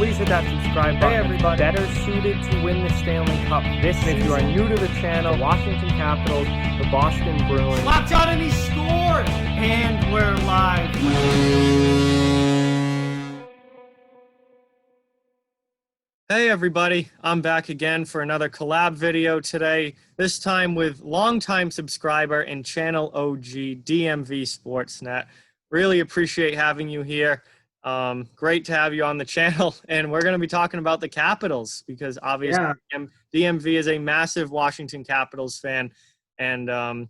please hit that subscribe button. Hey everybody, better suited to win the Stanley Cup this season. If you are new to the channel, Washington Capitals, the Boston Bruins. Locked on and he scored! And we're live. Hey everybody, I'm back again for another collab video today, this time with longtime subscriber and channel OG DMVSportsnet. Really appreciate having you here. Great to have you on the channel, and we're going to be talking about the Capitals because obviously DMV is a massive Washington Capitals fan and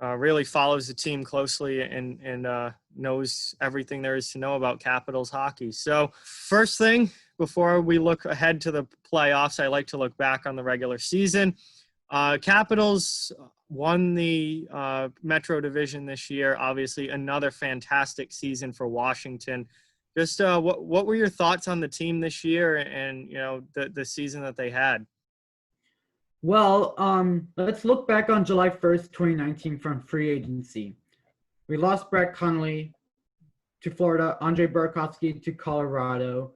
really follows the team closely and knows everything there is to know about Capitals hockey. So first thing, before we look ahead to the playoffs, I like to look back on the regular season. Capitals won the Metro Division this year. Obviously, another fantastic season for Washington. Just what were your thoughts on the team this year and the season that they had? Well, let's look back on July 1st, 2019 from free agency. We lost Brett Connolly to Florida, Andre Burakovsky to Colorado.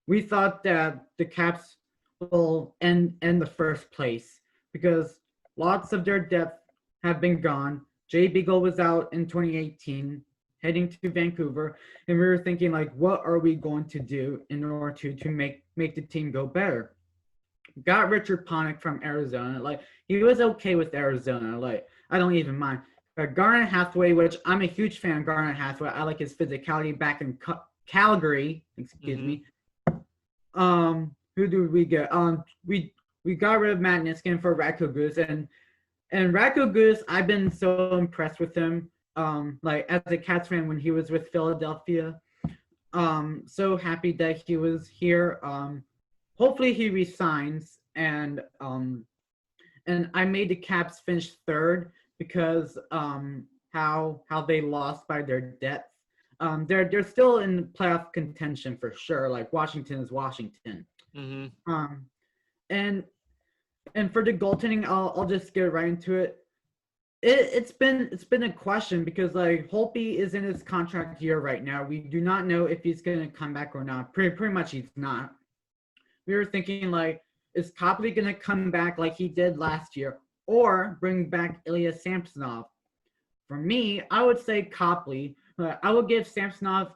We thought that the Caps will end the first place because lots of their depth have been gone. Jay Beagle was out in 2018, heading to Vancouver, and we were thinking, like, what are we going to do in order to make the team go better? Got Richard Panik from Arizona. Like, he was okay with Arizona. Like, I don't even mind. Garnet Hathaway, which I'm a huge fan of Garnet Hathaway. I like his physicality back in Calgary. Excuse me. Who do we get? We got rid of Matt Niskanen for Radko Gudas, and Radko Gudas, I've been so impressed with him. Like as a Cats fan when he was with Philadelphia. So happy that he was here. Hopefully he resigns, and I made the Caps finish third because how they lost by their depth. They're still in playoff contention for sure. Like Washington is Washington. Mm-hmm. And for the goaltending, I'll just get right into it. It's been a question because like Holtby is in his contract year right now. We do not know if he's gonna come back or not. Pretty much he's not. We were thinking like, is Copley gonna come back like he did last year, or bring back Ilya Samsonov? For me, I would say Copley. I would give Samsonov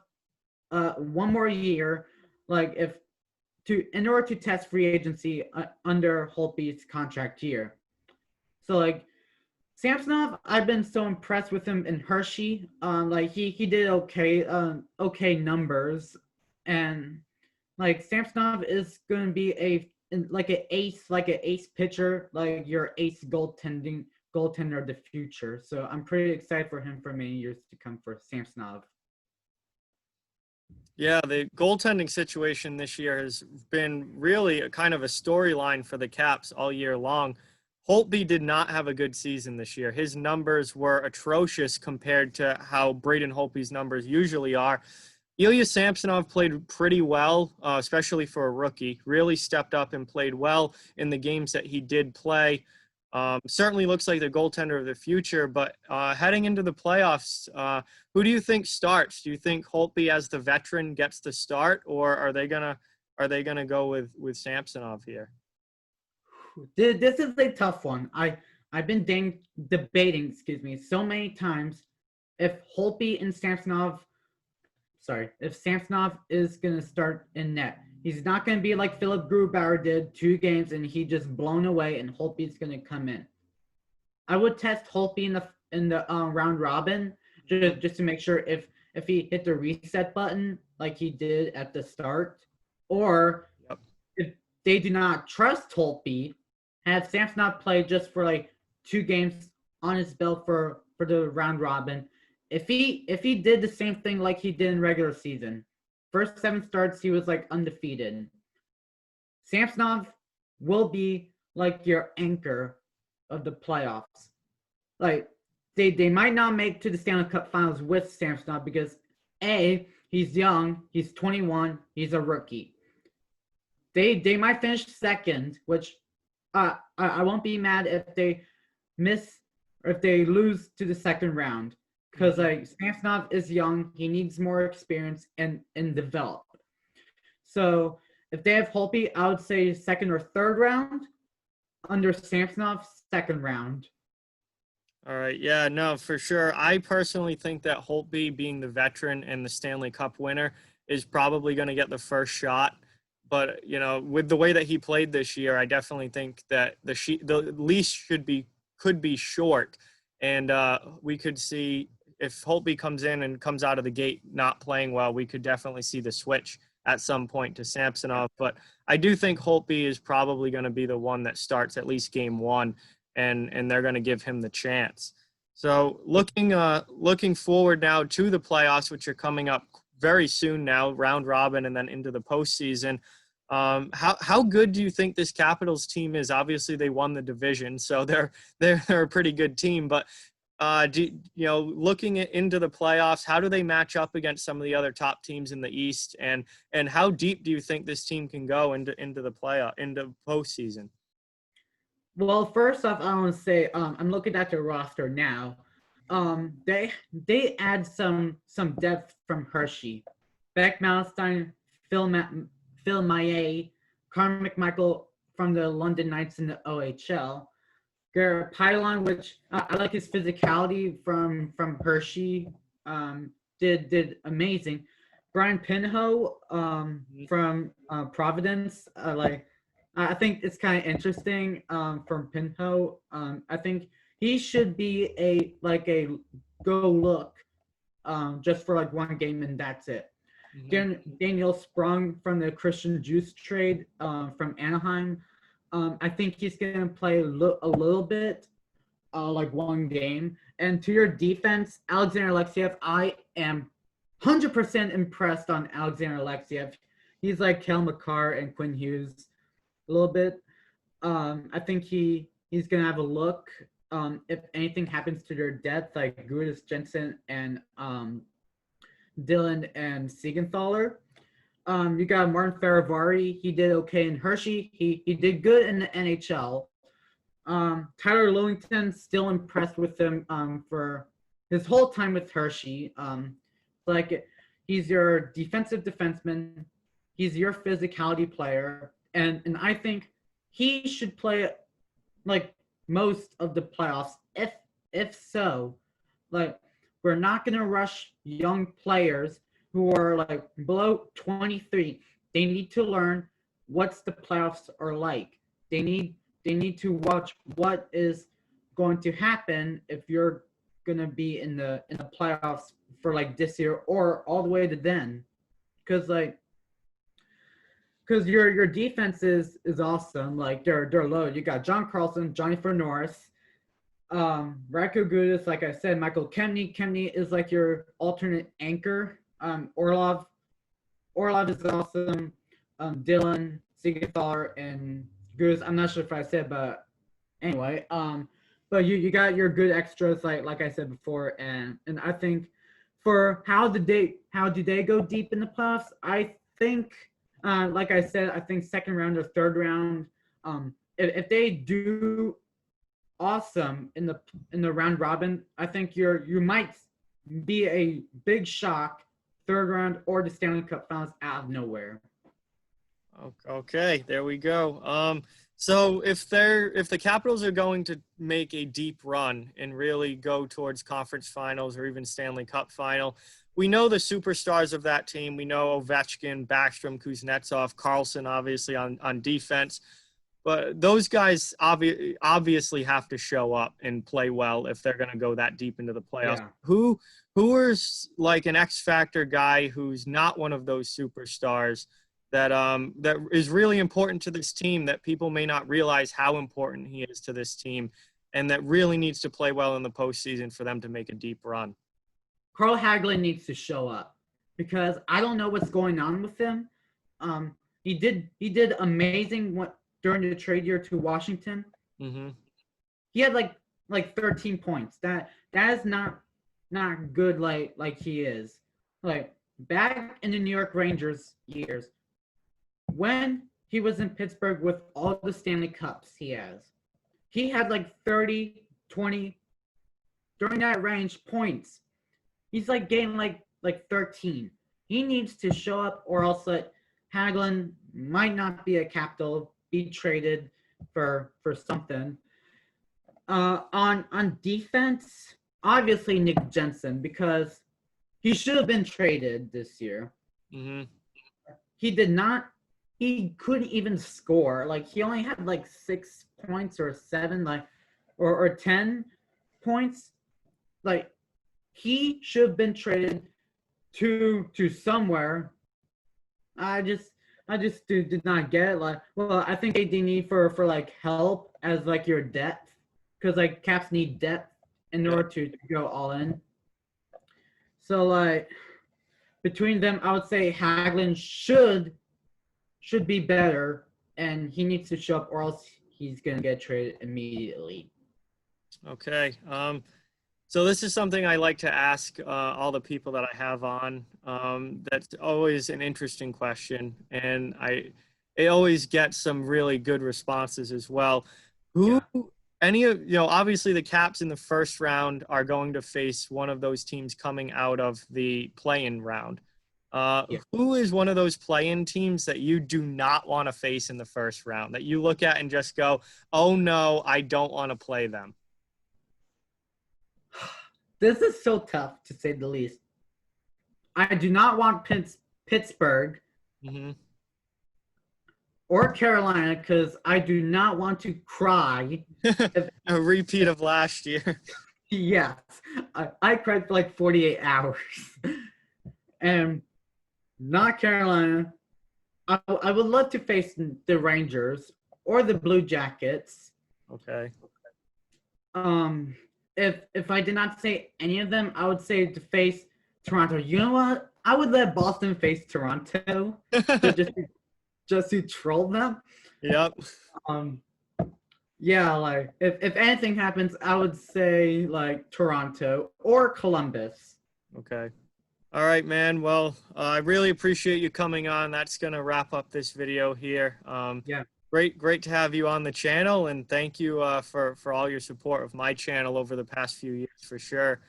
one more year, like in order to test free agency under Holtby's contract year. So like Samsonov, I've been so impressed with him in Hershey. Like he did okay numbers, and like Samsonov is going to be an ace pitcher, like your ace goaltender of the future. So I'm pretty excited for him for many years to come for Samsonov. Yeah, the goaltending situation this year has been really a kind of a storyline for the Caps all year long. Holtby did not have a good season this year. His numbers were atrocious compared to how Braden Holtby's numbers usually are. Ilya Samsonov played pretty well, especially for a rookie. Really stepped up and played well in the games that he did play. Certainly looks like the goaltender of the future, but heading into the playoffs, who do you think starts? Do you think Holtby as the veteran gets the start, or are they gonna go with Samsonov here? This is a tough one. I've been debating, so many times if Holtby and Samsonov is going to start in net. He's not going to be like Philip Grubauer did 2 games and he just blown away and Holtby's going to come in. I would test Holtby in the round robin just to make sure if he hit the reset button like he did at the start, or if they do not trust Holtby, have Samsonov play just for like 2 games on his belt for the round robin. If he did the same thing like he did in regular season, first 7 starts he was like undefeated. Samsonov will be like your anchor of the playoffs. Like they might not make to the Stanley Cup Finals with Samsonov because A, he's young, he's 21, he's a rookie. They might finish second, which I won't be mad if they miss or if they lose to the second round. Because like Samsonov is young, he needs more experience and develop. So if they have Holtby, I would say second or third round. Under Samsonov, second round. All right. Yeah, no, for sure. I personally think that Holtby, being the veteran and the Stanley Cup winner, is probably going to get the first shot. But, with the way that he played this year, I definitely think that the leash could be short. And we could see, if Holtby comes in and comes out of the gate not playing well, we could definitely see the switch at some point to Samsonov. But I do think Holtby is probably going to be the one that starts at least game one, and they're going to give him the chance. So looking forward now to the playoffs, which are coming up very soon now, round robin and then into the postseason. How good do you think this Capitals team is? Obviously, they won the division, so they're a pretty good team. But looking into the playoffs, how do they match up against some of the other top teams in the East? And how deep do you think this team can go into the postseason? Well, first off, I want to say I'm looking at their roster now. They add some depth from Hershey, Beck Malstein, Phil Maillet, Connor McMichael from the London Knights in the OHL. Garrett Pylon, which I like his physicality from Hershey, did amazing. Brian Pinho from Providence, I think it's kind of interesting from Pinho. I think he should be a go look just for one game and that's it. Mm-hmm. Daniel Sprung from the Christian Juice trade from Anaheim. I think he's going to play a little bit, one game. And to your defense, Alexander Alexiev, I am 100% impressed on Alexander Alexiev. He's like Kel McCarr and Quinn Hughes a little bit. I think he's going to have a look. If anything happens to their depth, like Gudis Jensen and Dylan and Siegenthaler. You got Martin Faravari. He did okay in Hershey. He did good in the NHL. Tyler Lewington, still impressed with him for his whole time with Hershey. He's your defensive defenseman. He's your physicality player. And I think he should play most of the playoffs. If so, we're not gonna rush young players who are below 23. They need to learn what's the playoffs are like. They need to watch what is going to happen if you're gonna be in the playoffs for this year or all the way to then, because your defense is awesome. They're loaded. You got John Carlson, Johnny Norris, Radko Gudas, like I said, Michael Kemney. Kemney is your alternate anchor. Orlov is awesome. Dylan, Siegenthaler, and Gudas. I'm not sure if I said, but anyway. But you got your good extras, like I said before, and I think for how do they go deep in the playoffs? I think. Like I said, I think second round or third round. If they do awesome in the round robin, I think you might be a big shock third round or the Stanley Cup Finals out of nowhere. Okay, there we go. So if the Capitals are going to make a deep run and really go towards conference finals or even Stanley Cup final, we know the superstars of that team. We know Ovechkin, Backstrom, Kuznetsov, Carlson, obviously on defense. But those guys obviously have to show up and play well if they're going to go that deep into the playoffs. Yeah. Who is an X factor guy who's not one of those superstars that is really important to this team, that people may not realize how important he is to this team, and that really needs to play well in the postseason for them to make a deep run? Carl Hagelin needs to show up, because I don't know what's going on with him. He did amazing during the trade year to Washington. Mm-hmm. He had like 13 points. That is not good like he is. Back in the New York Rangers years, when he was in Pittsburgh with all the Stanley Cups he had 30, 20 during that range points. He's getting like 13. He needs to show up, or else Hagelin might not be a Capital, be traded for something. On defense, obviously Nick Jensen, because he should have been traded this year. Mm-hmm. He did not. He couldn't even score. Like, he only had like 6 points or 7, like, or 10 points. Like, he should have been traded to somewhere. I just did not get it. Like, well, I think they need for like help as like your depth, because like Caps need depth in order to go all in. So like, between them, I would say Hagelin should be better, and he needs to show up, or else he's gonna get traded immediately. Okay. So this is something I like to ask all the people that I have on. That's always an interesting question, and it always gets some really good responses as well. Any of, obviously the Caps in the first round are going to face one of those teams coming out of the play-in round. Who is one of those play-in teams that you do not want to face in the first round, that you look at and just go, oh no, I don't want to play them? This is so tough, to say the least. I do not want Pittsburgh or Carolina, because I do not want to cry. A repeat of last year. Yes. I cried for like 48 hours. And not Carolina. I would love to face the Rangers or the Blue Jackets. Okay. If I did not say any of them, I would say to face Toronto. You know what? I would let Boston face Toronto just to troll them. Yep. Yeah, like if anything happens, I would say like Toronto or Columbus. Okay. All right, man. Well, I really appreciate you coming on. That's going to wrap up this video here. Yeah. Great to have you on the channel, and thank you for all your support of my channel over the past few years, for sure.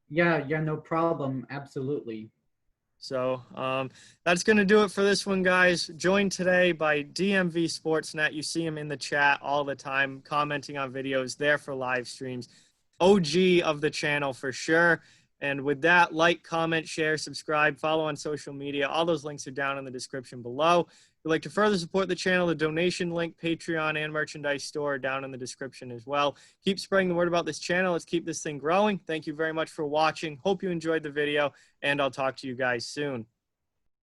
Yeah, no problem. Absolutely. So that's going to do it for this one, guys. Joined today by DMVSportsnet. You see him in the chat all the time, commenting on videos, there for live streams. OG of the channel for sure. And with that, like, comment, share, subscribe, follow on social media. All those links are down in the description below. If you'd like to further support the channel, the donation link, Patreon, and merchandise store are down in the description as well. Keep spreading the word about this channel. Let's keep this thing growing. Thank you very much for watching. Hope you enjoyed the video, and I'll talk to you guys soon.